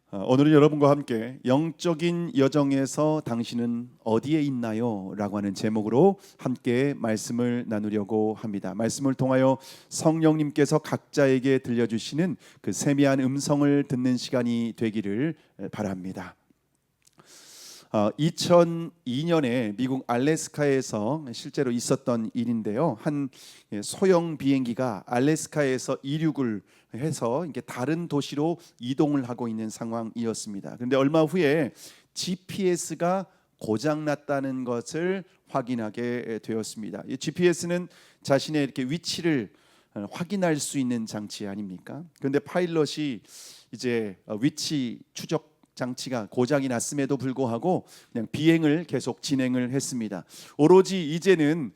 오늘은 여러분과 함께 영적인 여정에서 당신은 어디에 있나요? 라고 하는 제목으로 함께 말씀을 나누려고 합니다. 말씀을 통하여 성령님께서 각자에게 들려주시는 그 세미한 음성을 듣는 시간이 되기를 바랍니다. 2002년에 미국 알래스카에서 실제로 있었던 일인데요. 한 소형 비행기가 알래스카에서 이륙을 해서 이게 다른 도시로 이동을 하고 있는 상황이었습니다. 그런데 얼마 후에 GPS가 고장 났다는 것을 확인하게 되었습니다. 이 GPS는 자신의 이렇게 위치를 확인할 수 있는 장치 아닙니까? 그런데 파일럿이 이제 위치 추적 장치가 고장이 났음에도 불구하고 그냥 비행을 계속 진행을 했습니다. 오로지 이제는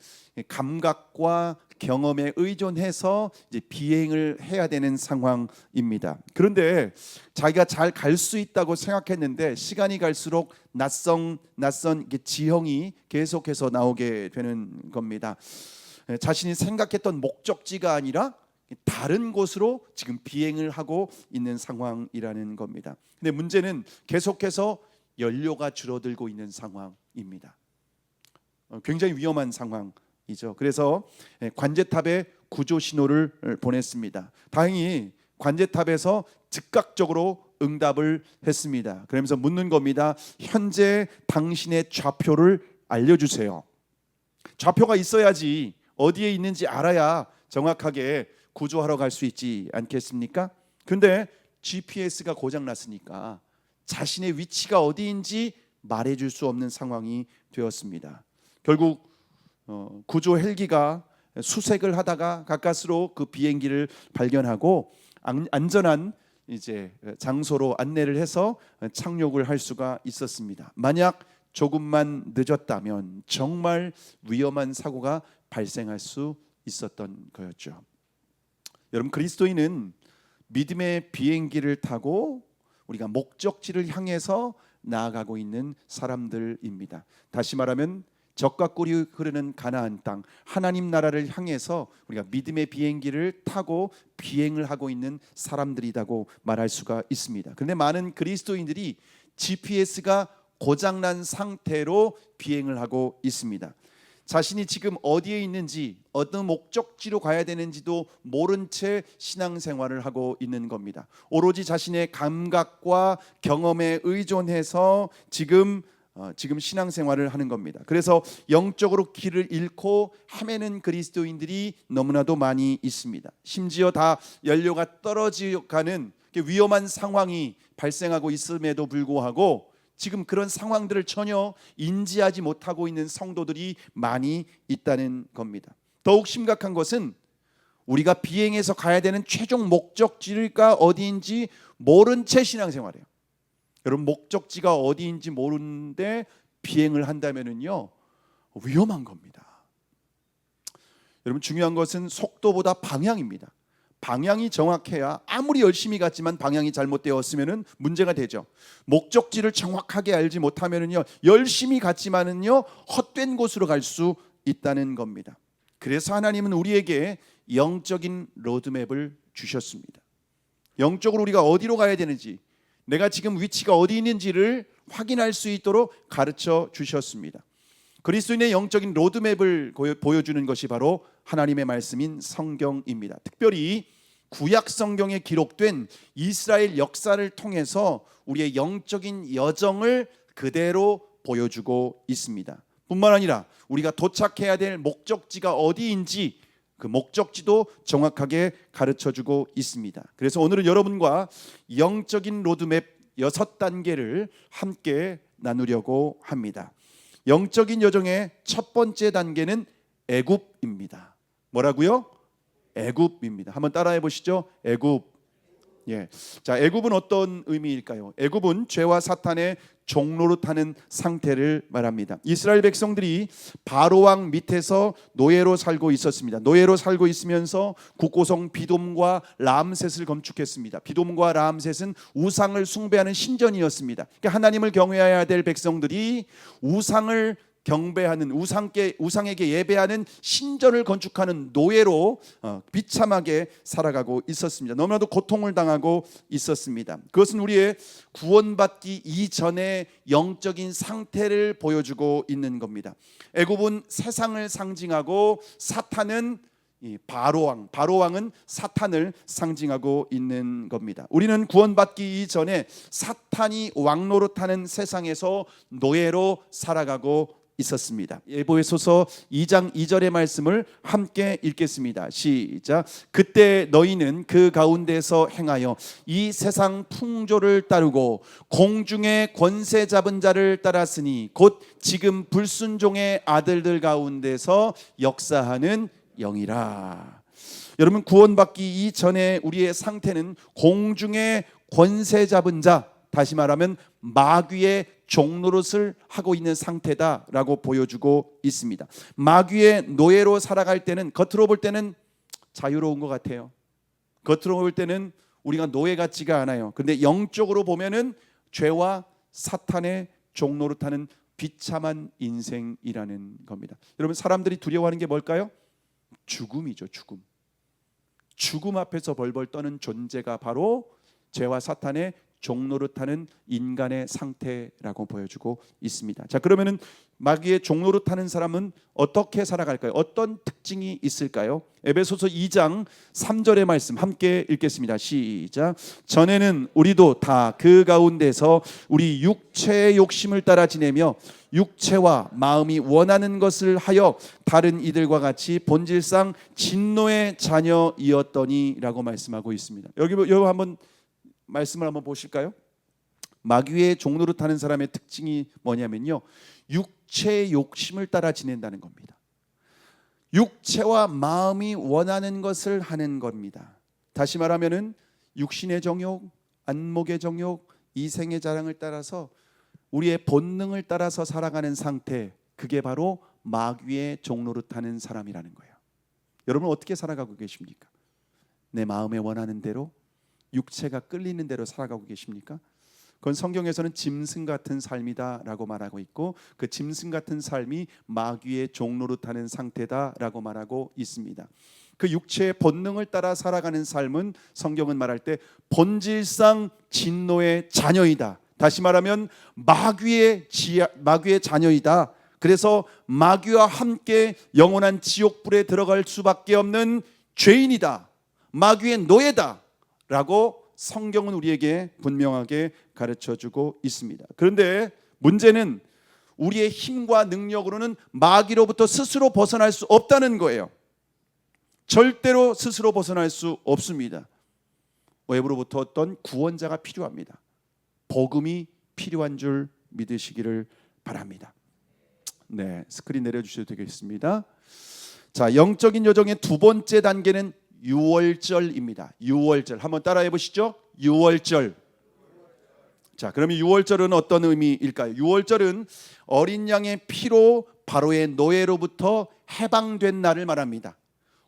감각과 경험에 의존해서 이제 비행을 해야 되는 상황입니다. 그런데 자기가 잘 갈 수 있다고 생각했는데 시간이 갈수록 낯선 지형이 계속해서 나오게 되는 겁니다. 자신이 생각했던 목적지가 아니라 다른 곳으로 지금 비행을 하고 있는 상황이라는 겁니다. 근데 문제는 계속해서 연료가 줄어들고 있는 상황입니다. 굉장히 위험한 상황이죠. 그래서 관제탑에 구조 신호를 보냈습니다. 다행히 관제탑에서 즉각적으로 응답을 했습니다. 그러면서 묻는 겁니다. 현재 당신의 좌표를 알려주세요. 좌표가 있어야지 어디에 있는지 알아야 정확하게 구조하러 갈 수 있지 않겠습니까? 근데 GPS가 고장 났으니까 자신의 위치가 어디인지 말해줄 수 없는 상황이 되었습니다. 결국 구조 헬기가 수색을 하다가 가까스로 그 비행기를 발견하고 안전한 이제 장소로 안내를 해서 착륙을 할 수가 있었습니다. 만약 조금만 늦었다면 정말 위험한 사고가 발생할 수 있었던 거였죠. 여러분, 그리스도인은 믿음의 비행기를 타고 우리가 목적지를 향해서 나아가고 있는 사람들입니다. 다시 말하면 젖과 꿀이 흐르는 가나안 땅, 하나님 나라를 향해서 우리가 믿음의 비행기를 타고 비행을 하고 있는 사람들이라고 말할 수가 있습니다. 그런데 많은 그리스도인들이 GPS가 고장난 상태로 비행을 하고 있습니다. 자신이 지금 어디에 있는지, 어떤 목적지로 가야 되는지도 모른 채 신앙생활을 하고 있는 겁니다. 오로지 자신의 감각과 경험에 의존해서 지금 신앙생활을 하는 겁니다. 그래서 영적으로 길을 잃고 헤매는 그리스도인들이 너무나도 많이 있습니다. 심지어 다 연료가 떨어져가는 위험한 상황이 발생하고 있음에도 불구하고 지금 그런 상황들을 전혀 인지하지 못하고 있는 성도들이 많이 있다는 겁니다. 더욱 심각한 것은 우리가 비행해서 가야 되는 최종 목적지가 어디인지 모른 채 신앙생활해요. 여러분, 목적지가 어디인지 모르는데 비행을 한다면은요, 위험한 겁니다. 여러분, 중요한 것은 속도보다 방향입니다. 방향이 정확해야 아무리 열심히 갔지만 방향이 잘못되었으면 문제가 되죠. 목적지를 정확하게 알지 못하면은요, 열심히 갔지만은요, 헛된 곳으로 갈 수 있다는 겁니다. 그래서 하나님은 우리에게 영적인 로드맵을 주셨습니다. 영적으로 우리가 어디로 가야 되는지, 내가 지금 위치가 어디 있는지를 확인할 수 있도록 가르쳐 주셨습니다. 그리스도인의 영적인 로드맵을 보여주는 것이 바로 하나님의 말씀인 성경입니다. 특별히 구약 성경에 기록된 이스라엘 역사를 통해서 우리의 영적인 여정을 그대로 보여주고 있습니다. 뿐만 아니라 우리가 도착해야 될 목적지가 어디인지 그 목적지도 정확하게 가르쳐주고 있습니다. 그래서 오늘은 여러분과 영적인 로드맵 6단계를 함께 나누려고 합니다. 영적인 여정의 첫 번째 단계는 애굽입니다. 뭐라고요? 애굽입니다. 한번 따라해 보시죠. 애굽. 예. 자, 애굽은 어떤 의미일까요? 애굽은 죄와 사탄의 종로로 타는 상태를 말합니다. 이스라엘 백성들이 바로 왕 밑에서 노예로 살고 있었습니다. 노예로 살고 있으면서 국고성 비돔과 라암셋을 건축했습니다. 비돔과 라암셋은 우상을 숭배하는 신전이었습니다. 그러니까 하나님을 경외해야 될 백성들이 우상을 경배하는 우상에게 예배하는 신전을 건축하는 노예로 비참하게 살아가고 있었습니다. 너무나도 고통을 당하고 있었습니다. 그것은 우리의 구원받기 이전의 영적인 상태를 보여주고 있는 겁니다. 애굽은 세상을 상징하고 사탄은 바로왕은 사탄을 상징하고 있는 겁니다. 우리는 구원받기 이전에 사탄이 왕노릇하는 세상에서 노예로 살아가고 있었습니다. 에베소서 2장 2절의 말씀을 함께 읽겠습니다. 시작. 그때 너희는 그 가운데서 행하여 이 세상 풍조를 따르고 공중의 권세 잡은 자를 따랐으니 곧 지금 불순종의 아들들 가운데서 역사하는 영이라. 여러분, 구원받기 이전에 우리의 상태는 공중의 권세 잡은 자, 다시 말하면 마귀의 종노릇을 하고 있는 상태다라고 보여주고 있습니다. 마귀의 노예로 살아갈 때는 겉으로 볼 때는 자유로운 것 같아요. 겉으로 볼 때는 우리가 노예 같지가 않아요. 그런데 영적으로 보면은 죄와 사탄의 종노릇하는 비참한 인생이라는 겁니다. 여러분, 사람들이 두려워하는 게 뭘까요? 죽음이죠. 죽음 앞에서 벌벌 떠는 존재가 바로 죄와 사탄의 종노릇하는 인간의 상태라고 보여주고 있습니다. 자, 그러면은 마귀의 종노릇하는 사람은 어떻게 살아갈까요? 어떤 특징이 있을까요? 에베소서 2장 3절의 말씀 함께 읽겠습니다. 시작. 전에는 우리도 다 그 가운데서 우리 육체의 욕심을 따라 지내며 육체와 마음이 원하는 것을 하여 다른 이들과 같이 본질상 진노의 자녀이었더니라고 말씀하고 있습니다. 여기 한번 말씀을 한번 보실까요? 마귀의 종노릇하는 사람의 특징이 뭐냐면요, 육체의 욕심을 따라 지낸다는 겁니다. 육체와 마음이 원하는 것을 하는 겁니다. 다시 말하면은 육신의 정욕, 안목의 정욕, 이생의 자랑을 따라서 우리의 본능을 따라서 살아가는 상태, 그게 바로 마귀의 종노릇하는 사람이라는 거예요. 여러분, 어떻게 살아가고 계십니까? 내 마음에 원하는 대로, 육체가 끌리는 대로 살아가고 계십니까? 그건 성경에서는 짐승 같은 삶이다라고 말하고 있고, 그 짐승 같은 삶이 마귀의 종노릇하는 상태다라고 말하고 있습니다. 그 육체의 본능을 따라 살아가는 삶은 성경은 말할 때 본질상 진노의 자녀이다. 다시 말하면 마귀의 자녀이다. 그래서 마귀와 함께 영원한 지옥불에 들어갈 수밖에 없는 죄인이다. 마귀의 노예다. 라고 성경은 우리에게 분명하게 가르쳐주고 있습니다. 그런데 문제는 우리의 힘과 능력으로는 마귀로부터 스스로 벗어날 수 없다는 거예요. 절대로 스스로 벗어날 수 없습니다. 외부로부터 어떤 구원자가 필요합니다. 복음이 필요한 줄 믿으시기를 바랍니다. 네, 스크린 내려주셔도 되겠습니다. 자, 영적인 여정의 두 번째 단계는 유월절입니다. 유월절 한번 따라해 보시죠. 유월절. 자, 그러면 유월절은 어떤 의미일까요? 유월절은 어린 양의 피로 바로의 노예로부터 해방된 날을 말합니다.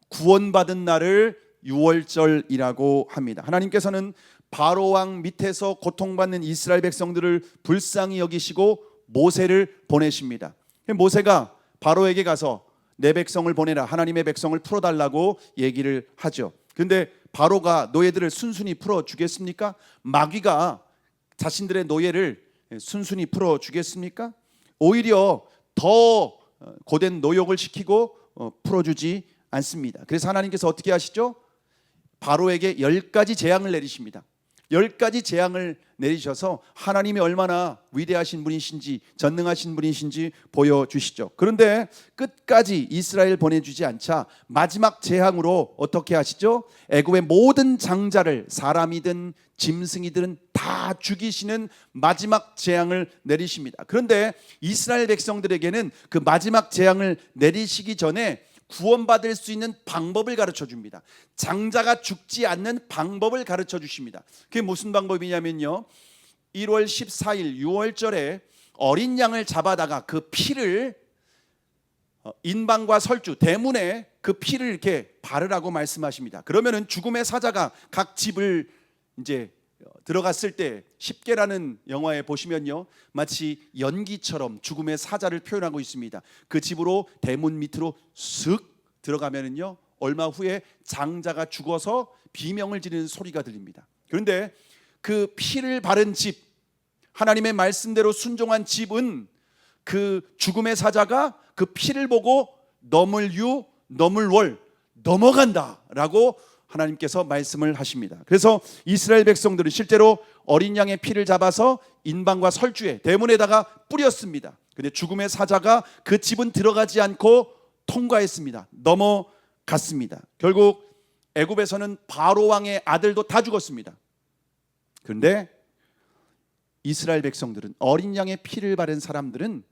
구원받은 날을 유월절이라고 합니다. 하나님께서는 바로 왕 밑에서 고통받는 이스라엘 백성들을 불쌍히 여기시고 모세를 보내십니다. 모세가 바로에게 가서 내 백성을 보내라, 하나님의 백성을 풀어달라고 얘기를 하죠. 그런데 바로가 노예들을 순순히 풀어주겠습니까? 마귀가 자신들의 노예를 순순히 풀어주겠습니까? 오히려 더 고된 노역을 시키고 풀어주지 않습니다. 그래서 하나님께서 어떻게 하시죠? 바로에게 10가지 재앙을 내리십니다. 10가지 재앙을 내리셔서 하나님이 얼마나 위대하신 분이신지, 전능하신 분이신지 보여주시죠. 그런데 끝까지 이스라엘 보내주지 않자 마지막 재앙으로 어떻게 하시죠? 애굽의 모든 장자를, 사람이든 짐승이든 다 죽이시는 마지막 재앙을 내리십니다. 그런데 이스라엘 백성들에게는 그 마지막 재앙을 내리시기 전에 구원받을 수 있는 방법을 가르쳐 줍니다. 장자가 죽지 않는 방법을 가르쳐 주십니다. 그게 무슨 방법이냐면요, 1월 14일 유월절에 어린 양을 잡아다가 그 피를 인방과 설주, 대문에 그 피를 이렇게 바르라고 말씀하십니다. 그러면은 죽음의 사자가 각 집을 이제 들어갔을 때 10개라는 영화에 보시면요, 마치 연기처럼 죽음의 사자를 표현하고 있습니다. 그 집으로 대문 밑으로 슥 들어가면은요, 얼마 후에 장자가 죽어서 비명을 지르는 소리가 들립니다. 그런데 그 피를 바른 집, 하나님의 말씀대로 순종한 집은 그 죽음의 사자가 그 피를 보고 넘을 유, 넘을 월, 넘어간다라고 하나님께서 말씀을 하십니다. 그래서 이스라엘 백성들은 실제로 어린 양의 피를 잡아서 인방과 설주에 대문에다가 뿌렸습니다. 근데 죽음의 사자가 그 집은 들어가지 않고 통과했습니다. 넘어갔습니다. 결국 애굽에서는 바로 왕의 아들도 다 죽었습니다. 그런데 이스라엘 백성들은, 어린 양의 피를 바른 사람들은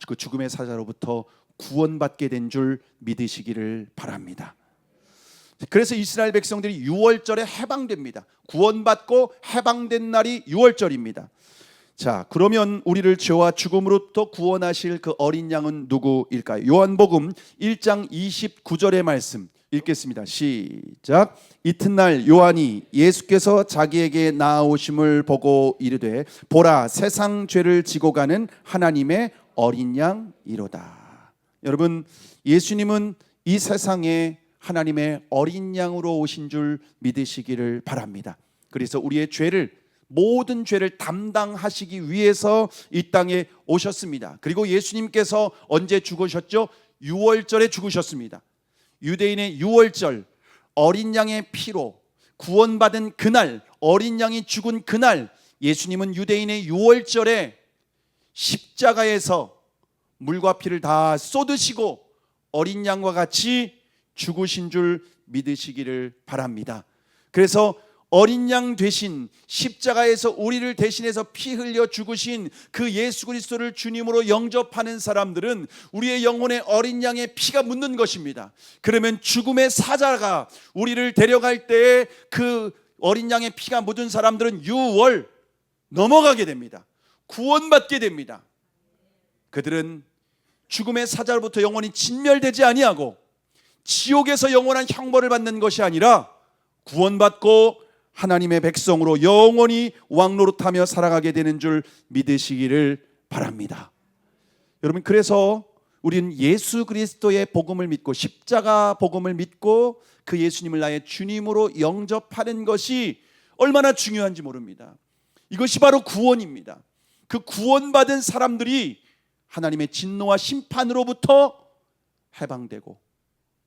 그 죽음의 사자로부터 구원받게 된 줄 믿으시기를 바랍니다. 그래서 이스라엘 백성들이 6월절에 해방됩니다. 구원받고 해방된 날이 6월절입니다. 자, 그러면 우리를 죄와 죽음으로부터 구원하실 그 어린 양은 누구일까요? 요한복음 1장 29절의 말씀 읽겠습니다. 시작. 이튿날 요한이 예수께서 자기에게 나아오심을 보고 이르되 보라, 세상 죄를 지고 가는 하나님의 어린 양이로다. 여러분, 예수님은 이 세상에 하나님의 어린 양으로 오신 줄 믿으시기를 바랍니다. 그래서 우리의 죄를, 모든 죄를 담당하시기 위해서 이 땅에 오셨습니다. 그리고 예수님께서 언제 죽으셨죠? 6월절에 죽으셨습니다. 유대인의 6월절, 어린 양의 피로 구원받은 그날, 어린 양이 죽은 그날, 예수님은 유대인의 6월절에 십자가에서 물과 피를 다 쏟으시고 어린 양과 같이 죽으신 줄 믿으시기를 바랍니다. 그래서 어린 양 대신 십자가에서 우리를 대신해서 피 흘려 죽으신 그 예수 그리스도를 주님으로 영접하는 사람들은 우리의 영혼에 어린 양의 피가 묻는 것입니다. 그러면 죽음의 사자가 우리를 데려갈 때에 그 어린 양의 피가 묻은 사람들은 6월 넘어가게 됩니다. 구원받게 됩니다. 그들은 죽음의 사자로부터 영원히 진멸되지 아니하고 지옥에서 영원한 형벌을 받는 것이 아니라 구원받고 하나님의 백성으로 영원히 왕노릇하며 살아가게 되는 줄 믿으시기를 바랍니다. 여러분, 그래서 우리는 예수 그리스도의 복음을 믿고 십자가 복음을 믿고 그 예수님을 나의 주님으로 영접하는 것이 얼마나 중요한지 모릅니다. 이것이 바로 구원입니다. 그 구원받은 사람들이 하나님의 진노와 심판으로부터 해방되고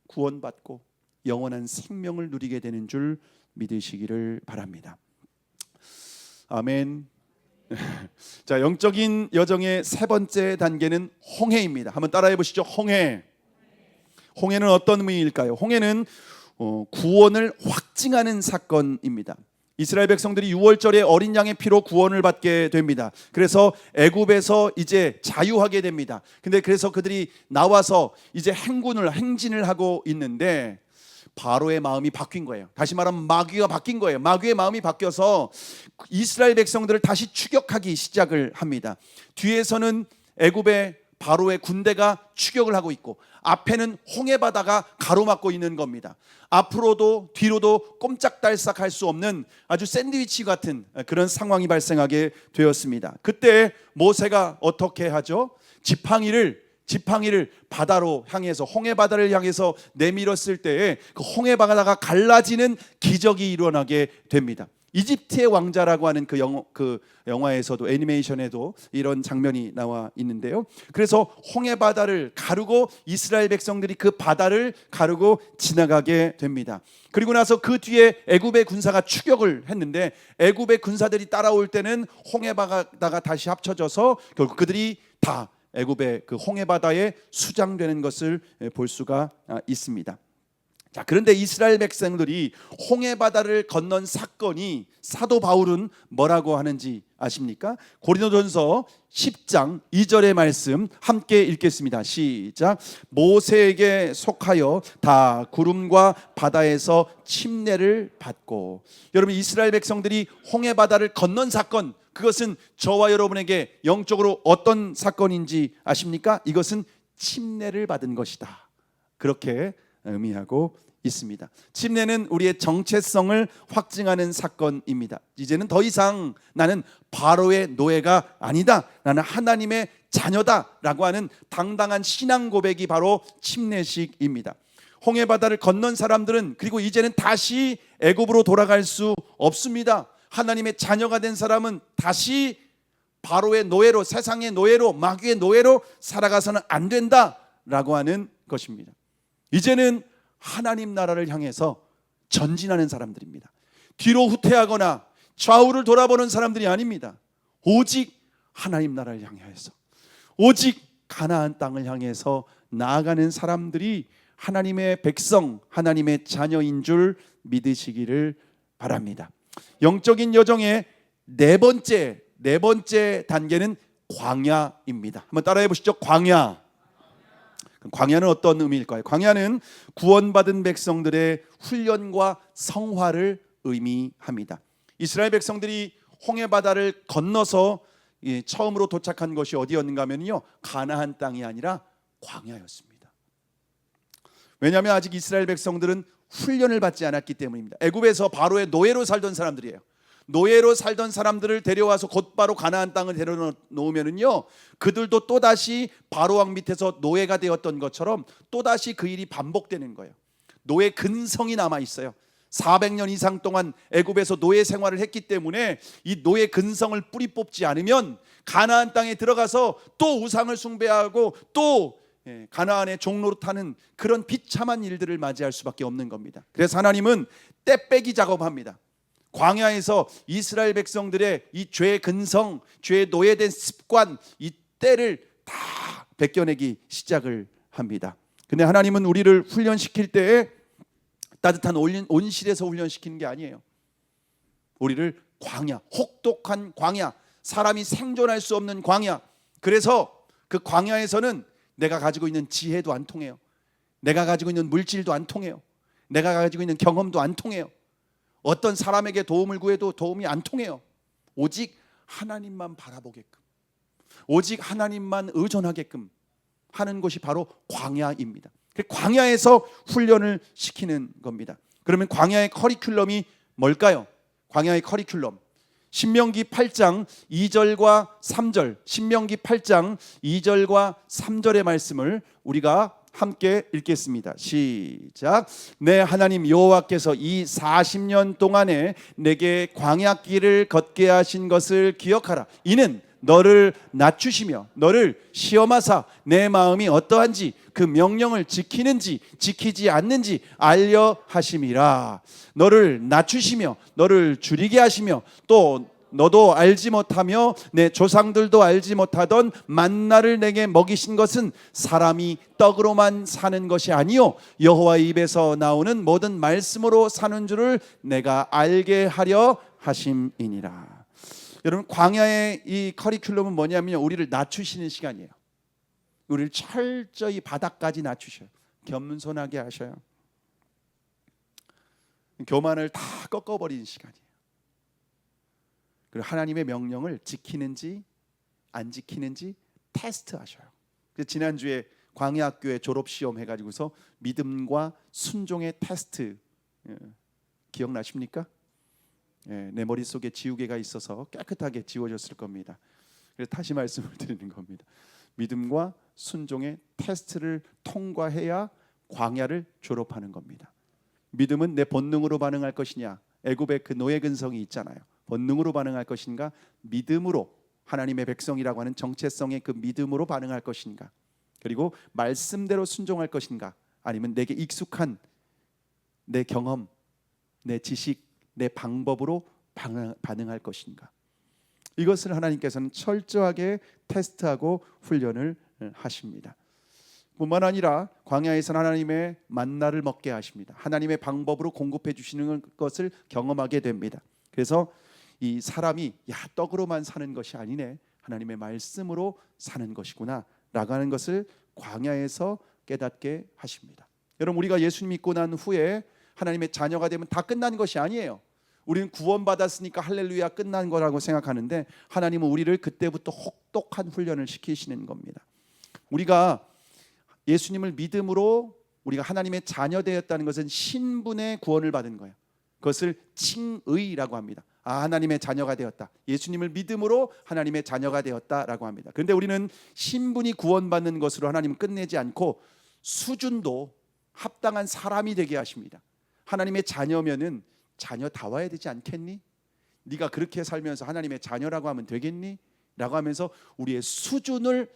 구원받고 영원한 생명을 누리게 되는 줄 믿으시기를 바랍니다. 아멘. 자, 영적인 여정의 세 번째 단계는 홍해입니다. 한번 따라해 보시죠. 홍해. 홍해는 어떤 의미일까요? 홍해는 구원을 확증하는 사건입니다. 이스라엘 백성들이 6월절에 어린 양의 피로 구원을 받게 됩니다. 그래서 애굽에서 이제 자유하게 됩니다. 근데 그래서 그들이 나와서 이제 행진을 하고 있는데 바로의 마음이 바뀐 거예요. 다시 말하면 마귀가 바뀐 거예요. 마귀의 마음이 바뀌어서 이스라엘 백성들을 다시 추격하기 시작을 합니다. 뒤에서는 애굽의 바로의 군대가 추격을 하고 있고 앞에는 홍해 바다가 가로막고 있는 겁니다. 앞으로도 뒤로도 꼼짝달싹 할 수 없는 아주 샌드위치 같은 그런 상황이 발생하게 되었습니다. 그때 모세가 어떻게 하죠? 지팡이를 바다로 향해서, 홍해 바다를 향해서 내밀었을 때에 그 홍해 바다가 갈라지는 기적이 일어나게 됩니다. 이집트의 왕자라고 하는 그 영화에서도, 애니메이션에도 이런 장면이 나와 있는데요. 그래서 홍해 바다를 가르고 이스라엘 백성들이 그 바다를 가르고 지나가게 됩니다. 그리고 나서 그 뒤에 애굽의 군사가 추격을 했는데 애굽의 군사들이 따라올 때는 홍해 바다가 다시 합쳐져서 결국 그들이 다 애굽의 그 홍해 바다에 수장되는 것을 볼 수가 있습니다. 자, 그런데 이스라엘 백성들이 홍해 바다를 건넌 사건이 사도 바울은 뭐라고 하는지 아십니까? 고린도전서 10장 2절의 말씀 함께 읽겠습니다. 시작. 모세에게 속하여 다 구름과 바다에서 침례를 받고. 여러분, 이스라엘 백성들이 홍해 바다를 건넌 사건, 그것은 저와 여러분에게 영적으로 어떤 사건인지 아십니까? 이것은 침례를 받은 것이다. 그렇게 의미하고 있습니다. 침례는 우리의 정체성을 확증하는 사건입니다. 이제는 더 이상 나는 바로의 노예가 아니다, 나는 하나님의 자녀다라고 하는 당당한 신앙 고백이 바로 침례식입니다. 홍해 바다를 건넌 사람들은 그리고 이제는 다시 애굽으로 돌아갈 수 없습니다. 하나님의 자녀가 된 사람은 다시 바로의 노예로, 세상의 노예로, 마귀의 노예로 살아가서는 안 된다라고 하는 것입니다. 이제는 하나님 나라를 향해서 전진하는 사람들입니다. 뒤로 후퇴하거나 좌우를 돌아보는 사람들이 아닙니다. 오직 하나님 나라를 향해서, 오직 가나안 땅을 향해서 나아가는 사람들이 하나님의 백성, 하나님의 자녀인 줄 믿으시기를 바랍니다. 영적인 여정의 네 번째 단계는 광야입니다. 한번 따라해 보시죠. 광야. 광야는 어떤 의미일까요? 광야는 구원받은 백성들의 훈련과 성화를 의미합니다. 이스라엘 백성들이 홍해 바다를 건너서 처음으로 도착한 것이 어디였는가 하면요, 가나안 땅이 아니라 광야였습니다. 왜냐하면 아직 이스라엘 백성들은 훈련을 받지 않았기 때문입니다. 애굽에서 바로의 노예로 살던 사람들이에요. 노예로 살던 사람들을 데려와서 곧바로 가나안 땅을 데려놓으면은요, 그들도 또다시 바로 왕 밑에서 노예가 되었던 것처럼 또다시 그 일이 반복되는 거예요. 노예 근성이 남아 있어요. 400년 이상 동안 애굽에서 노예 생활을 했기 때문에 이 노예 근성을 뿌리 뽑지 않으면 가나안 땅에 들어가서 또 우상을 숭배하고 또 가나안의 종노릇하는 그런 비참한 일들을 맞이할 수밖에 없는 겁니다. 그래서 하나님은 떼빼기 작업합니다. 광야에서 이스라엘 백성들의 이 죄의 근성, 죄의 노예된 습관, 이 때를 다 벗겨내기 시작을 합니다. 근데 하나님은 우리를 훈련시킬 때에 따뜻한 온실에서 훈련시키는 게 아니에요. 우리를 광야, 혹독한 광야, 사람이 생존할 수 없는 광야. 그래서 그 광야에서는 내가 가지고 있는 지혜도 안 통해요. 내가 가지고 있는 물질도 안 통해요. 내가 가지고 있는 경험도 안 통해요. 어떤 사람에게 도움을 구해도 도움이 안 통해요. 오직 하나님만 바라보게끔, 오직 하나님만 의존하게끔 하는 것이 바로 광야입니다. 광야에서 훈련을 시키는 겁니다. 그러면 광야의 커리큘럼이 뭘까요? 광야의 커리큘럼, 신명기 8장 2절과 3절, 신명기 8장 2절과 3절의 말씀을 우리가 함께 읽겠습니다. 시작. 내 하나님 여호와께서 이 40년 동안에 내게 광야길을 걷게 하신 것을 기억하라. 이는 너를 낮추시며 너를 시험하사 내 마음이 어떠한지 그 명령을 지키는지 지키지 않는지 알려 하심이라. 너를 낮추시며 너를 줄이게 하시며 또 너도 알지 못하며 내 조상들도 알지 못하던 만나를 내게 먹이신 것은 사람이 떡으로만 사는 것이 아니요 여호와의 입에서 나오는 모든 말씀으로 사는 줄을 내가 알게 하려 하심이니라. 여러분, 광야의 이 커리큘럼은 뭐냐면요, 우리를 낮추시는 시간이에요. 우리를 철저히 바닥까지 낮추셔요. 겸손하게 하셔요. 교만을 다 꺾어버리는 시간이에요. 그리고 하나님의 명령을 지키는지 안 지키는지 테스트하셔요. 그래서 지난주에 광야학교에 졸업시험 해가지고서 믿음과 순종의 테스트 기억나십니까? 내 머릿속에 지우개가 있어서 깨끗하게 지워졌을 겁니다. 그래서 다시 말씀을 드리는 겁니다. 믿음과 순종의 테스트를 통과해야 광야를 졸업하는 겁니다. 믿음은 내 본능으로 반응할 것이냐, 애굽의 그 노예 근성이 있잖아요. 본능으로 반응할 것인가, 믿음으로 하나님의 백성이라고 하는 정체성의 그 믿음으로 반응할 것인가, 그리고 말씀대로 순종할 것인가, 아니면 내게 익숙한 내 경험, 내 지식, 내 방법으로 반응할 것인가. 이것을 하나님께서는 철저하게 테스트하고 훈련을 하십니다. 뿐만 아니라 광야에서는 하나님의 만나를 먹게 하십니다. 하나님의 방법으로 공급해 주시는 것을 경험하게 됩니다. 그래서 이 사람이 떡으로만 사는 것이 아니네, 하나님의 말씀으로 사는 것이구나 라고 하는 것을 광야에서 깨닫게 하십니다. 여러분, 우리가 예수님 믿고 난 후에 하나님의 자녀가 되면 다 끝난 것이 아니에요. 우리는 구원받았으니까 할렐루야 끝난 거라고 생각하는데, 하나님은 우리를 그때부터 혹독한 훈련을 시키시는 겁니다. 우리가 예수님을 믿음으로 우리가 하나님의 자녀 되었다는 것은 신분의 구원을 받은 거예요. 그것을 칭의라고 합니다. 하나님의 자녀가 되었다. 예수님을 믿음으로 하나님의 자녀가 되었다라고 합니다. 그런데 우리는 신분이 구원받는 것으로 하나님은 끝내지 않고 수준도 합당한 사람이 되게 하십니다. 하나님의 자녀면은 자녀다워야 되지 않겠니? 네가 그렇게 살면서 하나님의 자녀라고 하면 되겠니? 라고 하면서 우리의 수준을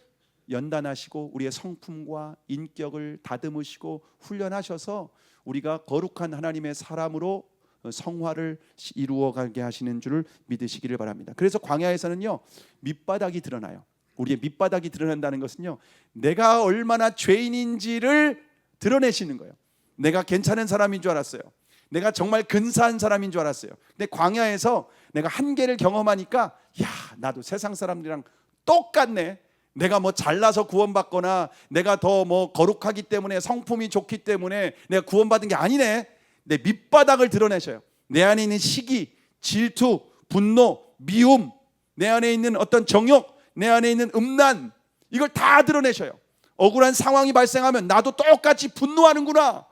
연단하시고 우리의 성품과 인격을 다듬으시고 훈련하셔서 우리가 거룩한 하나님의 사람으로 성화를 이루어가게 하시는 줄을 믿으시기를 바랍니다. 그래서 광야에서는요, 밑바닥이 드러나요. 우리의 밑바닥이 드러난다는 것은요, 내가 얼마나 죄인인지를 드러내시는 거예요. 내가 괜찮은 사람인 줄 알았어요. 내가 정말 근사한 사람인 줄 알았어요. 근데 광야에서 내가 한계를 경험하니까 야, 나도 세상 사람들이랑 똑같네. 내가 뭐 잘나서 구원받거나 내가 더 뭐 거룩하기 때문에 성품이 좋기 때문에 내가 구원받은 게 아니네. 내 밑바닥을 드러내셔요. 내 안에 있는 시기, 질투, 분노, 미움, 내 안에 있는 어떤 정욕, 내 안에 있는 음란, 이걸 다 드러내셔요. 억울한 상황이 발생하면 나도 똑같이 분노하는구나.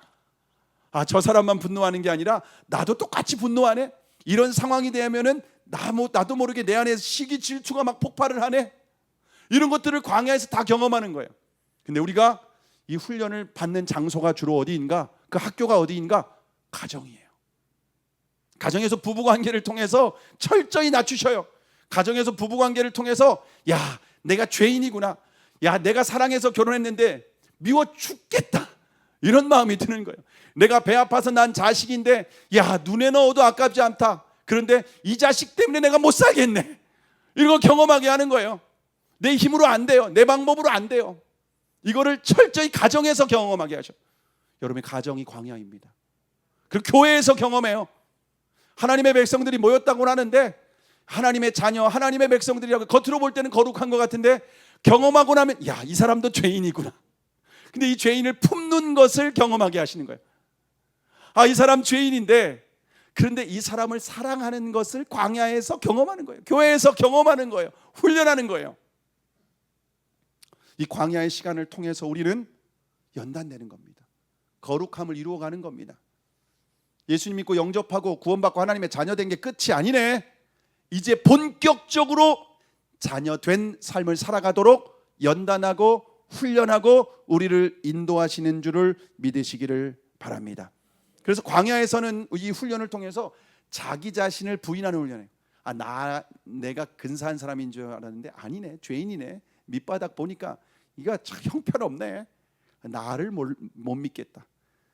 저 사람만 분노하는 게 아니라 나도 똑같이 분노하네. 이런 상황이 되면은 나도 모르게 내 안에 시기, 질투가 막 폭발을 하네. 이런 것들을 광야에서 다 경험하는 거예요. 근데 우리가 이 훈련을 받는 장소가 주로 어디인가? 그 학교가 어디인가? 가정이에요. 가정에서 부부관계를 통해서 철저히 낮추셔요. 가정에서 부부관계를 통해서 야, 내가 죄인이구나. 야, 내가 사랑해서 결혼했는데 미워 죽겠다. 이런 마음이 드는 거예요. 내가 배 아파서 난 자식인데 야, 눈에 넣어도 아깝지 않다. 그런데 이 자식 때문에 내가 못 살겠네. 이런 거 경험하게 하는 거예요. 내 힘으로 안 돼요. 내 방법으로 안 돼요. 이거를 철저히 가정에서 경험하게 하셔. 여러분의 가정이 광야입니다. 그리고 교회에서 경험해요. 하나님의 백성들이 모였다고 하는데 하나님의 자녀, 하나님의 백성들이라고 겉으로 볼 때는 거룩한 것 같은데 경험하고 나면 야, 이 사람도 죄인이구나. 근데 이 죄인을 품는 것을 경험하게 하시는 거예요. 이 사람 죄인인데 그런데 이 사람을 사랑하는 것을 광야에서 경험하는 거예요. 교회에서 경험하는 거예요. 훈련하는 거예요. 이 광야의 시간을 통해서 우리는 연단되는 겁니다. 거룩함을 이루어가는 겁니다. 예수님 믿고 영접하고 구원받고 하나님의 자녀 된 게 끝이 아니네. 이제 본격적으로 자녀 된 삶을 살아가도록 연단하고 훈련하고 우리를 인도하시는 줄을 믿으시기를 바랍니다. 그래서 광야에서는 이 훈련을 통해서 자기 자신을 부인하는 훈련이에요. 내가 근사한 사람인 줄 알았는데 아니네, 죄인이네. 밑바닥 보니까 이거 참 형편없네. 나를 못 믿겠다.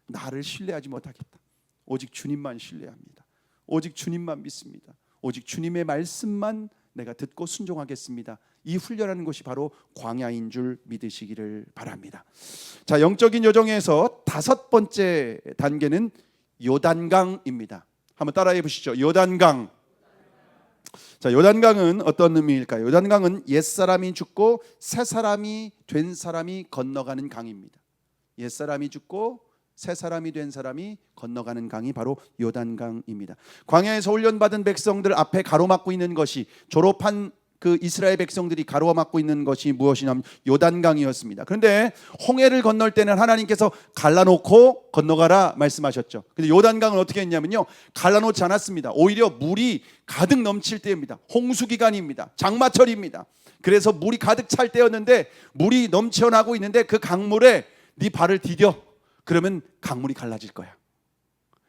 나를 신뢰하지 못하겠다. 오직 주님만 신뢰합니다. 오직 주님만 믿습니다. 오직 주님의 말씀만 내가 듣고 순종하겠습니다. 이 훈련하는 것이 바로 광야인 줄 믿으시기를 바랍니다. 자, 영적인 여정에서 5번째 단계는 요단강입니다. 한번 따라해 보시죠. 요단강. 자, 요단강은 어떤 의미일까요? 요단강은 옛사람이 죽고 새사람이 된 사람이 건너가는 강입니다. 옛사람이 죽고 새사람이 된 사람이 건너가는 강이 바로 요단강입니다. 광야에서 훈련받은 백성들 앞에 가로막고 있는 것이, 졸업한 그 이스라엘 백성들이 가로막고 있는 것이 무엇이냐면 요단강이었습니다. 그런데 홍해를 건널 때는 하나님께서 갈라놓고 건너가라 말씀하셨죠. 근데 요단강은 어떻게 했냐면요, 갈라놓지 않았습니다. 오히려 물이 가득 넘칠 때입니다. 홍수기간입니다. 장마철입니다. 그래서 물이 가득 찰 때였는데 물이 넘쳐나고 있는데 그 강물에 네 발을 디뎌. 그러면 강물이 갈라질 거야.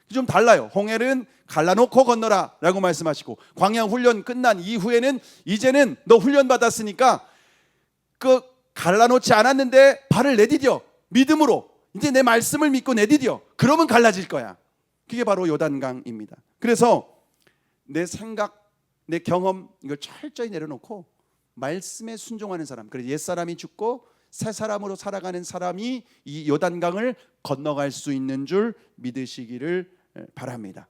좀 달라요. 홍해는 갈라놓고 건너라 라고 말씀하시고, 광야 훈련 끝난 이후에는 이제는 너 훈련 받았으니까 그 갈라놓지 않았는데 발을 내디뎌. 믿음으로 이제 내 말씀을 믿고 내디뎌. 그러면 갈라질 거야. 그게 바로 요단강입니다. 그래서 내 생각, 내 경험 이걸 철저히 내려놓고 말씀에 순종하는 사람, 그래서 옛사람이 죽고 새 사람으로 살아가는 사람이 이 요단강을 건너갈 수 있는 줄 믿으시기를 바랍니다.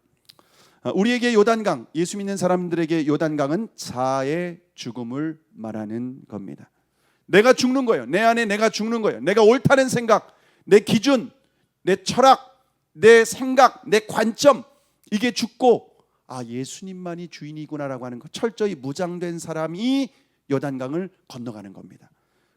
우리에게 요단강, 예수 믿는 사람들에게 요단강은 자아의 죽음을 말하는 겁니다. 내가 죽는 거예요. 내 안에 내가 죽는 거예요. 내가 옳다는 생각, 내 기준, 내 철학, 내 생각, 내 관점, 이게 죽고 예수님만이 주인이구나라고 하는 거, 철저히 무장된 사람이 요단강을 건너가는 겁니다.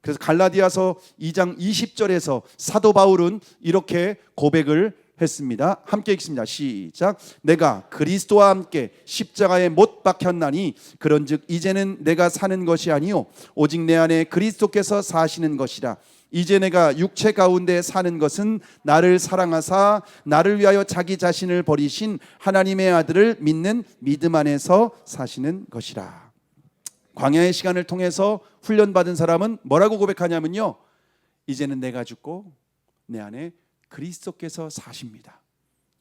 그래서 갈라디아서 2장 20절에서 사도 바울은 이렇게 고백을 했습니다. 함께 읽습니다. 시작. 내가 그리스도와 함께 십자가에 못 박혔나니 그런즉 이제는 내가 사는 것이 아니요 오직 내 안에 그리스도께서 사시는 것이라. 이제 내가 육체 가운데 사는 것은 나를 사랑하사 나를 위하여 자기 자신을 버리신 하나님의 아들을 믿는 믿음 안에서 사시는 것이라. 광야의 시간을 통해서 훈련받은 사람은 뭐라고 고백하냐면요, 이제는 내가 죽고 내 안에 그리스도께서 사십니다.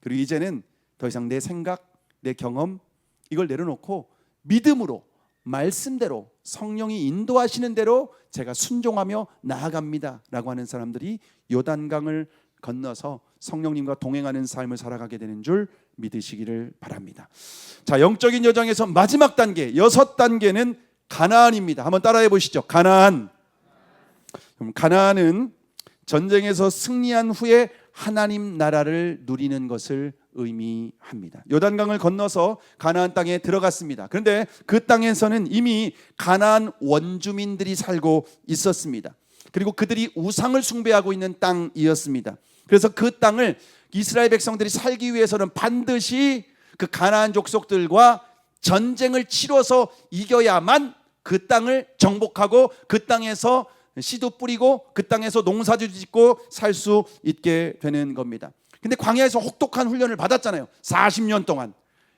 그리고 이제는 더 이상 내 생각, 내 경험 이걸 내려놓고 믿음으로 말씀대로 성령이 인도하시는 대로 제가 순종하며 나아갑니다 라고 하는 사람들이 요단강을 건너서 성령님과 동행하는 삶을 살아가게 되는 줄 믿으시기를 바랍니다. 자, 영적인 여정에서 마지막 단계, 6단계는 가나안입니다. 한번 따라해 보시죠. 가나안. 그럼 가나안은 전쟁에서 승리한 후에 하나님 나라를 누리는 것을 의미합니다. 요단강을 건너서 가나안 땅에 들어갔습니다. 그런데 그 땅에서는 이미 가나안 원주민들이 살고 있었습니다. 그리고 그들이 우상을 숭배하고 있는 땅이었습니다. 그래서 그 땅을 이스라엘 백성들이 살기 위해서는 반드시 그 가나안 족속들과 전쟁을 치러서 이겨야만 그 땅을 정복하고 그 땅에서 씨도 뿌리고 그 땅에서 농사도 짓고 살 수 있게 되는 겁니다. 근데 광야에서 혹독한 훈련을 받았잖아요. 40년 동안.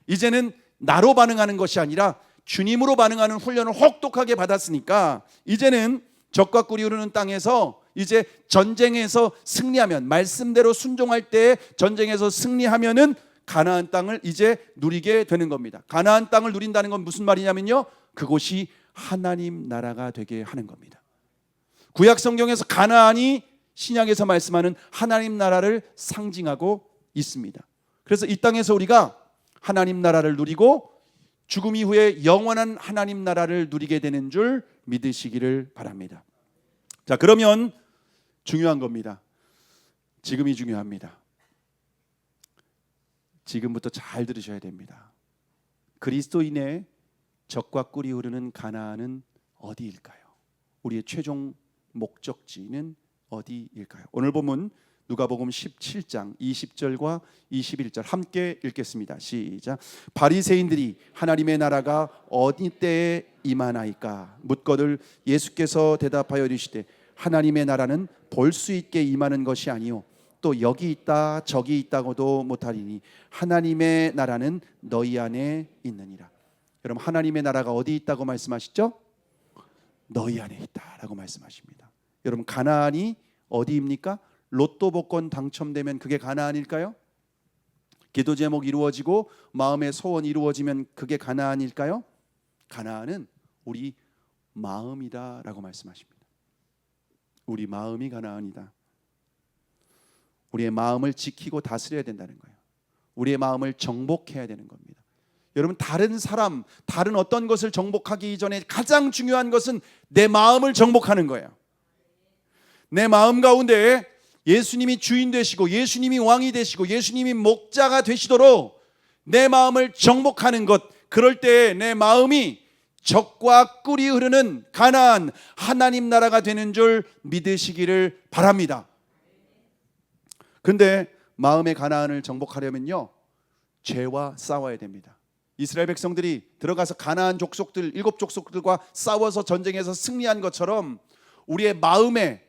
이제는 나로 반응하는 것이 아니라 주님으로 반응하는 훈련을 혹독하게 받았으니까 이제는 적과 꿀이 흐르는 땅에서 이제 전쟁에서 승리하면, 말씀대로 순종할 때 전쟁에서 승리하면은 가나안 땅을 이제 누리게 되는 겁니다. 가나안 땅을 누린다는 건 무슨 말이냐면요, 그곳이 하나님 나라가 되게 하는 겁니다. 구약 성경에서 가나안이 신약에서 말씀하는 하나님 나라를 상징하고 있습니다. 그래서 이 땅에서 우리가 하나님 나라를 누리고 죽음 이후에 영원한 하나님 나라를 누리게 되는 줄 믿으시기를 바랍니다. 자, 그러면 중요한 겁니다. 지금이 중요합니다. 지금부터 잘 들으셔야 됩니다. 그리스도인의 적과 꿀이 흐르는 가나안은 어디일까요? 우리의 최종 목적지는 어디일까요? 오늘 본문 누가복음 17장 20절과 21절 함께 읽겠습니다. 시작. 바리새인들이 하나님의 나라가 어디 때에 임하나이까 묻거늘 예수께서 대답하여 이르시되 하나님의 나라는 볼 수 있게 임하는 것이 아니요 또 여기 있다 저기 있다고도 못하리니 하나님의 나라는 너희 안에 있느니라. 여러분, 하나님의 나라가 어디 있다고 말씀하시죠? 너희 안에 있다라고 말씀하십니다. 여러분, 가나안이 어디입니까? 로또 복권 당첨되면 그게 가나안일까요? 기도 제목 이루어지고 마음의 소원 이루어지면 그게 가나안일까요? 가나안은 우리 마음이다라고 말씀하십니다. 우리 마음이 가나안이다. 우리의 마음을 지키고 다스려야 된다는 거예요. 우리의 마음을 정복해야 되는 겁니다. 여러분, 다른 사람, 다른 어떤 것을 정복하기 이전에 가장 중요한 것은 내 마음을 정복하는 거예요. 내 마음 가운데 예수님이 주인 되시고 예수님이 왕이 되시고 예수님이 목자가 되시도록 내 마음을 정복하는 것, 그럴 때 내 마음이 적과 꿀이 흐르는 가나안 하나님 나라가 되는 줄 믿으시기를 바랍니다. 그런데 마음의 가나안을 정복하려면요, 죄와 싸워야 됩니다. 이스라엘 백성들이 들어가서 가나안 족속들 7족속들과 싸워서 전쟁에서 승리한 것처럼 우리의 마음에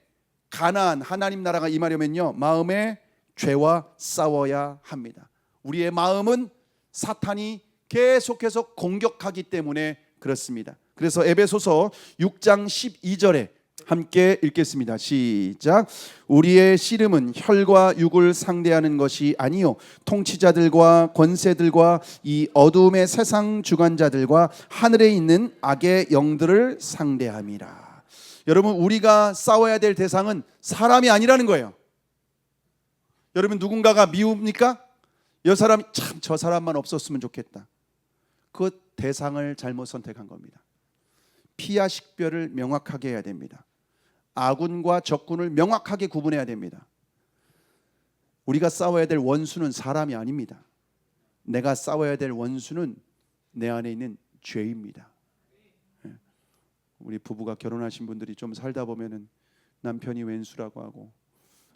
가나안 하나님 나라가 임하려면요, 마음에 죄와 싸워야 합니다. 우리의 마음은 사탄이 계속해서 공격하기 때문에 그렇습니다. 그래서 에베소서 6장 12절에 함께 읽겠습니다. 시작. 우리의 씨름은 혈과 육을 상대하는 것이 아니요 통치자들과 권세들과 이 어두움의 세상 주관자들과 하늘에 있는 악의 영들을 상대함이라. 여러분, 우리가 싸워야 될 대상은 사람이 아니라는 거예요. 여러분, 누군가가 미웁니까? 저 사람만 없었으면 좋겠다. 그 대상을 잘못 선택한 겁니다. 피와 식별을 명확하게 해야 됩니다. 아군과 적군을 명확하게 구분해야 됩니다. 우리가 싸워야 될 원수는 사람이 아닙니다. 내가 싸워야 될 원수는 내 안에 있는 죄입니다. 우리 부부가 결혼하신 분들이 좀 살다 보면은 남편이 왼수라고 하고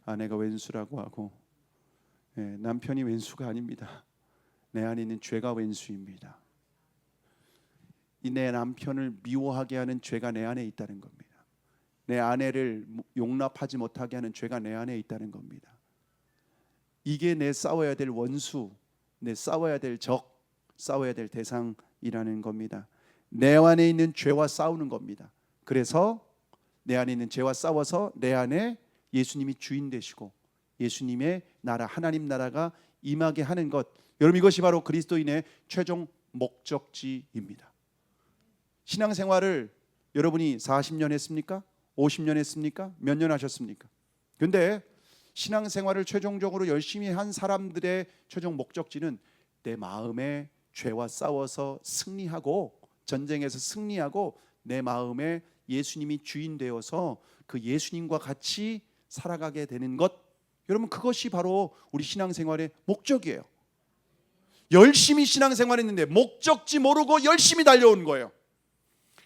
아내가 왼수라고 하고, 남편이 왼수가 아닙니다. 내 안에 있는 죄가 왼수입니다. 이 내 남편을 미워하게 하는 죄가 내 안에 있다는 겁니다. 내 아내를 용납하지 못하게 하는 죄가 내 안에 있다는 겁니다. 이게 내 싸워야 될 원수, 내 싸워야 될 적, 싸워야 될 대상이라는 겁니다. 내 안에 있는 죄와 싸우는 겁니다. 그래서 내 안에 있는 죄와 싸워서 내 안에 예수님이 주인 되시고 예수님의 나라, 하나님 나라가 임하게 하는 것, 여러분 이것이 바로 그리스도인의 최종 목적지입니다. 신앙생활을 여러분이 40년 했습니까? 50년 했습니까? 몇 년 하셨습니까? 근데 신앙생활을 최종적으로 열심히 한 사람들의 최종 목적지는 내 마음의 죄와 싸워서 승리하고, 전쟁에서 승리하고 내 마음에 예수님이 주인 되어서 그 예수님과 같이 살아가게 되는 것, 여러분 그것이 바로 우리 신앙생활의 목적이에요. 열심히 신앙생활했는데 목적지 모르고 열심히 달려온 거예요.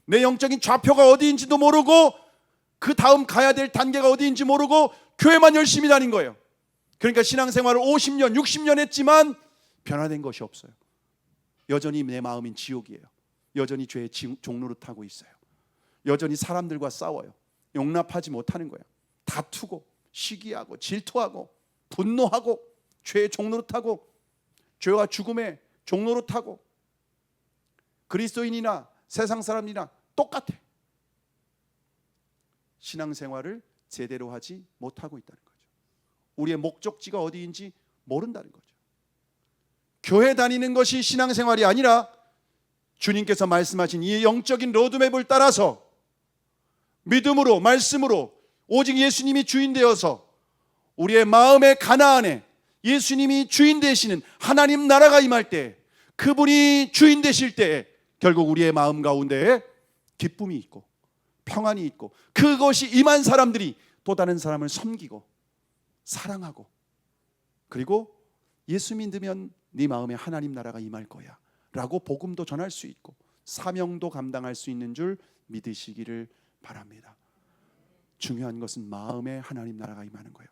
내 영적인 좌표가 어디인지도 모르고 그 다음 가야 될 단계가 어디인지 모르고 교회만 열심히 다닌 거예요. 그러니까 신앙생활을 50년, 60년 했지만 변화된 것이 없어요. 여전히 내 마음인 지옥이에요. 여전히 죄의 종노릇하고 있어요. 여전히 사람들과 싸워요. 용납하지 못하는 거예요. 다투고 시기하고 질투하고 분노하고 죄의 종노릇하고 죄와 죽음의 종노릇하고, 그리스도인이나 세상 사람이나 똑같아. 신앙생활을 제대로 하지 못하고 있다는 거죠. 우리의 목적지가 어디인지 모른다는 거죠. 교회 다니는 것이 신앙생활이 아니라 주님께서 말씀하신 이 영적인 로드맵을 따라서 믿음으로, 말씀으로 오직 예수님이 주인 되어서 우리의 마음의 가나안에 예수님이 주인 되시는 하나님 나라가 임할 때, 그분이 주인 되실 때 결국 우리의 마음 가운데에 기쁨이 있고 평안이 있고, 그것이 임한 사람들이 또 다른 사람을 섬기고 사랑하고, 그리고 예수 믿으면 네 마음에 하나님 나라가 임할 거야 라고 복음도 전할 수 있고 사명도 감당할 수 있는 줄 믿으시기를 바랍니다. 중요한 것은 마음에 하나님 나라가 임하는 거예요.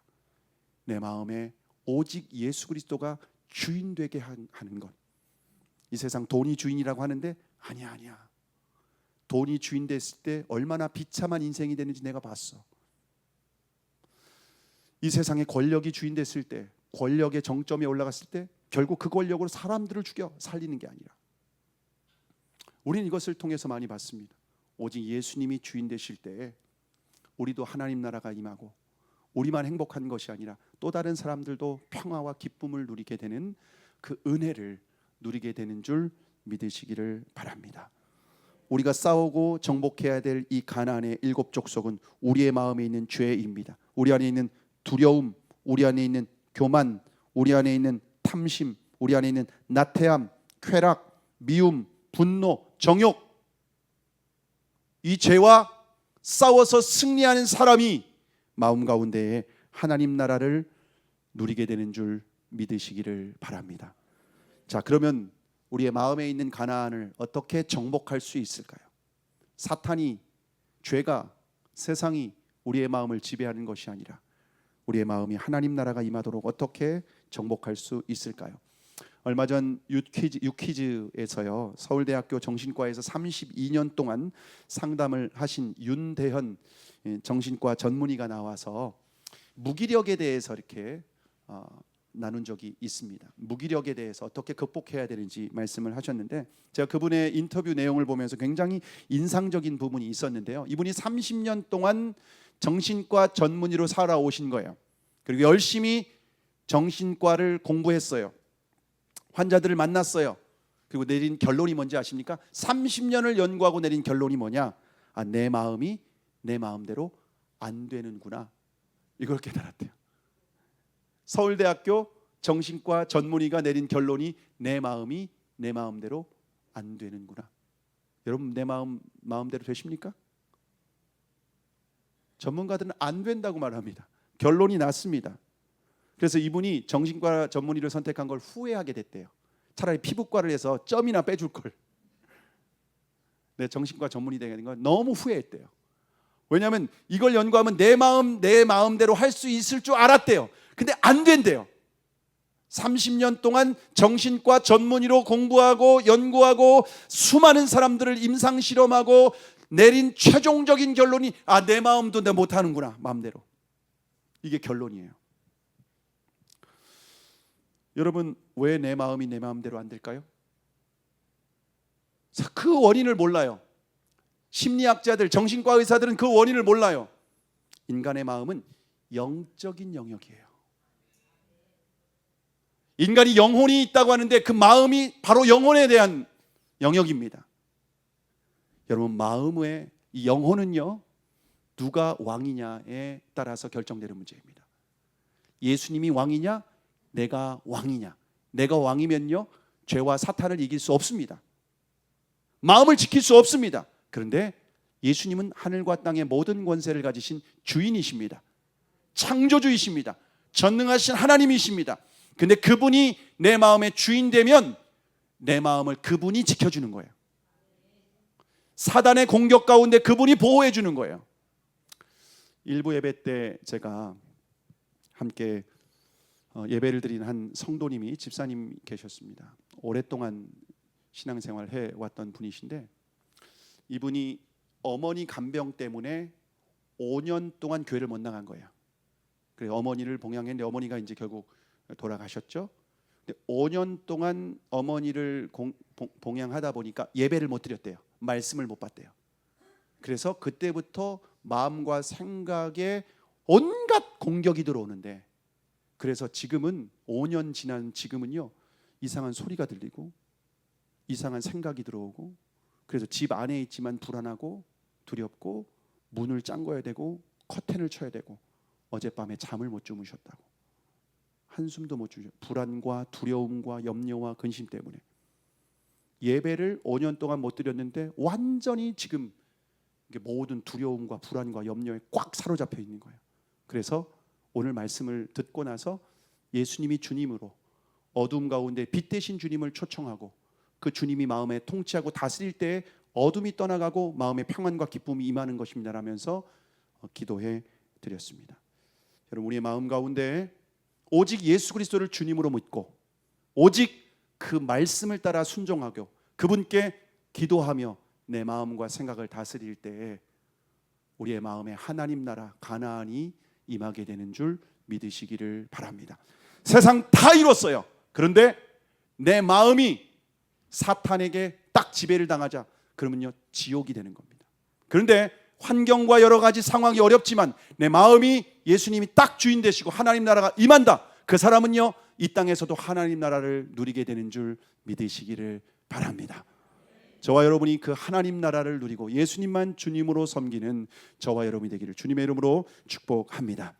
내 마음에 오직 예수 그리스도가 주인 되게 하는 것. 이 세상 돈이 주인이라고 하는데 아니야. 돈이 주인 됐을 때 얼마나 비참한 인생이 되는지 내가 봤어. 이 세상의 권력이 주인 됐을 때, 권력의 정점에 올라갔을 때 결국 그 권력으로 사람들을 죽여 살리는 게 아니라, 우리는 이것을 통해서 많이 봤습니다. 오직 예수님이 주인 되실 때 우리도 하나님 나라가 임하고 우리만 행복한 것이 아니라 또 다른 사람들도 평화와 기쁨을 누리게 되는 그 은혜를 누리게 되는 줄 믿으시기를 바랍니다. 우리가 싸우고 정복해야 될 이 가나안의 7 족속은 우리의 마음에 있는 죄입니다. 우리 안에 있는 두려움, 우리 안에 있는 교만, 우리 안에 있는 탐심, 우리 안에 있는 나태함, 쾌락, 미움, 분노, 정욕, 이 죄와 싸워서 승리하는 사람이 마음 가운데에 하나님 나라를 누리게 되는 줄 믿으시기를 바랍니다. 자, 그러면 우리의 마음에 있는 가나안을 어떻게 정복할 수 있을까요? 사탄이, 죄가, 세상이 우리의 마음을 지배하는 것이 아니라 우리의 마음이 하나님 나라가 임하도록 어떻게 정복할 수 있을까요? 얼마 전 유퀴즈에서요, 서울대학교 정신과에서 32년 동안 상담을 하신 윤대현 정신과 전문의가 나와서 무기력에 대해서 이렇게 나눈 적이 있습니다. 무기력에 대해서 어떻게 극복해야 되는지 말씀을 하셨는데, 제가 그분의 인터뷰 내용을 보면서 굉장히 인상적인 부분이 있었는데요. 이분이 30년 동안 정신과 전문의로 살아오신 거예요. 그리고 열심히 정신과를 공부했어요. 환자들을 만났어요. 그리고 내린 결론이 뭔지 아십니까? 30년을 연구하고 내린 결론이 뭐냐? 내 마음이 내 마음대로 안 되는구나. 이걸 깨달았대요. 서울대학교 정신과 전문의가 내린 결론이 내 마음이 내 마음대로 안 되는구나. 여러분, 내 마음대로 되십니까? 전문가들은 안 된다고 말합니다. 결론이 났습니다. 그래서 이분이 정신과 전문의를 선택한 걸 후회하게 됐대요. 차라리 피부과를 해서 점이나 빼줄 걸. 내 정신과 전문의 되는 건 너무 후회했대요. 왜냐하면 이걸 연구하면 내 마음대로 할 수 있을 줄 알았대요. 근데 안 된대요. 30년 동안 정신과 전문의로 공부하고 연구하고 수많은 사람들을 임상 실험하고 내린 최종적인 결론이 내 마음도 내 못하는구나, 마음대로. 이게 결론이에요. 여러분, 왜 내 마음이 내 마음대로 안 될까요? 그 원인을 몰라요. 심리학자들, 정신과 의사들은 그 원인을 몰라요. 인간의 마음은 영적인 영역이에요. 인간이 영혼이 있다고 하는데 그 마음이 바로 영혼에 대한 영역입니다. 여러분, 마음의 이 영혼은요, 누가 왕이냐에 따라서 결정되는 문제입니다. 예수님이 왕이냐, 내가 왕이냐. 내가 왕이면요, 죄와 사탄을 이길 수 없습니다. 마음을 지킬 수 없습니다. 그런데 예수님은 하늘과 땅의 모든 권세를 가지신 주인이십니다. 창조주이십니다. 전능하신 하나님이십니다. 근데 그분이 내 마음의 주인 되면 내 마음을 그분이 지켜주는 거예요. 사단의 공격 가운데 그분이 보호해 주는 거예요. 일부 예배 때 제가 함께 예배를 드린 한 성도님이, 집사님 계셨습니다. 오랫동안 신앙생활 해왔던 분이신데, 이분이 어머니 간병 때문에 5년 동안 교회를 못 나간 거예요. 그래서 어머니를 봉양했는데 어머니가 이제 결국 돌아가셨죠. 근데 5년 동안 어머니를 봉양하다 보니까 예배를 못 드렸대요. 말씀을 못 받대요. 그래서 그때부터 마음과 생각에 온갖 공격이 들어오는데, 그래서 지금은 5년 지난 지금은요, 이상한 소리가 들리고 이상한 생각이 들어오고, 그래서 집 안에 있지만 불안하고 두렵고 문을 잠궈야 되고 커튼을 쳐야 되고, 어젯밤에 잠을 못 주무셨다고, 한숨도 못 주무셨, 불안과 두려움과 염려와 근심 때문에 예배를 5년 동안 못 드렸는데 완전히 지금 모든 두려움과 불안과 염려에 꽉 사로잡혀 있는 거예요. 그래서 오늘 말씀을 듣고 나서 예수님이 주님으로 어둠 가운데 빛 대신 주님을 초청하고, 그 주님이 마음에 통치하고 다스릴 때 어둠이 떠나가고 마음의 평안과 기쁨이 임하는 것입니다 라면서 기도해 드렸습니다. 여러분, 우리의 마음 가운데 오직 예수 그리스도를 주님으로 믿고 오직 그 말씀을 따라 순종하고 그분께 기도하며 내 마음과 생각을 다스릴 때에 우리의 마음에 하나님 나라 가나안이 임하게 되는 줄 믿으시기를 바랍니다. 세상 다 이뤘어요. 그런데 내 마음이 사탄에게 딱 지배를 당하자, 그러면요, 지옥이 되는 겁니다. 그런데 환경과 여러 가지 상황이 어렵지만 내 마음이 예수님이 딱 주인 되시고 하나님 나라가 임한다, 그 사람은요, 이 땅에서도 하나님 나라를 누리게 되는 줄 믿으시기를 바랍니다. 저와 여러분이 그 하나님 나라를 누리고 예수님만 주님으로 섬기는 저와 여러분이 되기를 주님의 이름으로 축복합니다.